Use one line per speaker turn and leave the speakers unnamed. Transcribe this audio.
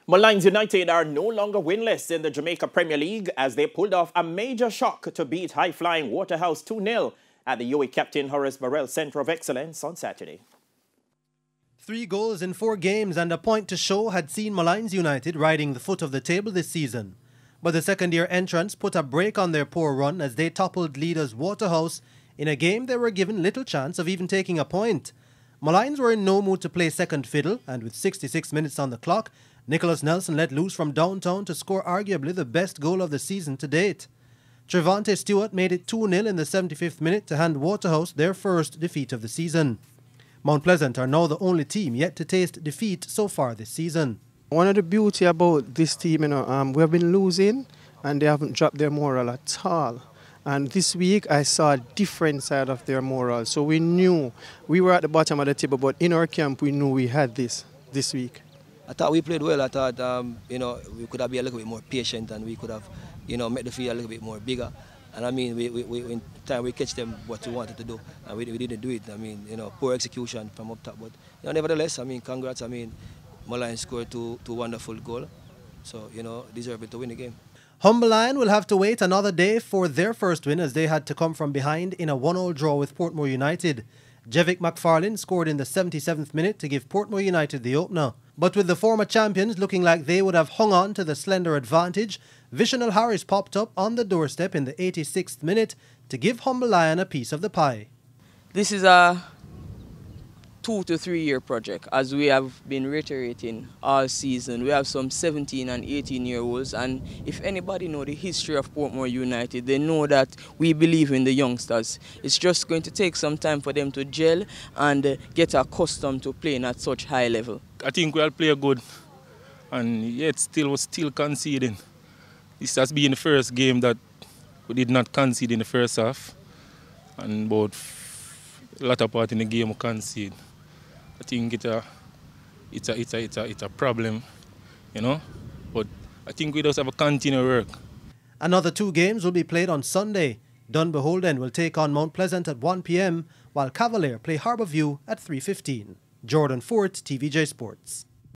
Molynes United are no longer winless in the Jamaica Premier League as they pulled off a major shock to beat high-flying Waterhouse 2-0 at the UAE Captain Horace Burrell Centre of Excellence on Saturday.
3 goals in 4 games and a point to show had seen Molynes United riding the foot of the table this season. But the second-year entrants put a break on their poor run as they toppled leaders Waterhouse in a game they were given little chance of even taking a point. Molynes were in no mood to play second fiddle, and with 66 minutes on the clock, Nicholas Nelson let loose from downtown to score arguably the best goal of the season to date. Trevante Stewart made it 2-0 in the 75th minute to hand Waterhouse their first defeat of the season. Mount Pleasant are now the only team yet to taste defeat so far this season.
One of the beauty about this team, we have been losing and they haven't dropped their morale at all. And this week I saw a different side of their morale. So we knew we were at the bottom of the table, but in our camp we knew we had this week.
I thought we played well. I thought we could have been a little bit more patient and we could have made the field a little bit more bigger. And I mean, in time we catch them what we wanted to do, and we didn't do it. I mean, poor execution from up top. But nevertheless, I mean, congrats. I mean, Molynes scored two wonderful goals, so deserve to win the game.
Humble Lion will have to wait another day for their first win as they had to come from behind in a 1-1 draw with Portmore United. Jevick McFarlane scored in the 77th minute to give Portmore United the opener. But with the former champions looking like they would have hung on to the slender advantage, Vishanal Harris popped up on the doorstep in the 86th minute to give Humble Lion a piece of the pie.
This is a 2 to 3 year project, as we have been reiterating all season. We have some 17 and 18-year-olds, and if anybody know the history of Portmore United, they know that we believe in the youngsters. It's just going to take some time for them to gel and get accustomed to playing at such high level.
I think we'll play good, and yet we're still conceding. This has been the first game that we did not concede in the first half, and about a latter part in the game we concede. I think it's a problem, but I think we just have to continue work.
Another 2 games will be played on Sunday. Dunbeholden will take on Mount Pleasant at 1 p.m, while Cavalier play Harbourview at 3:15. Jordan Fort, TVJ Sports.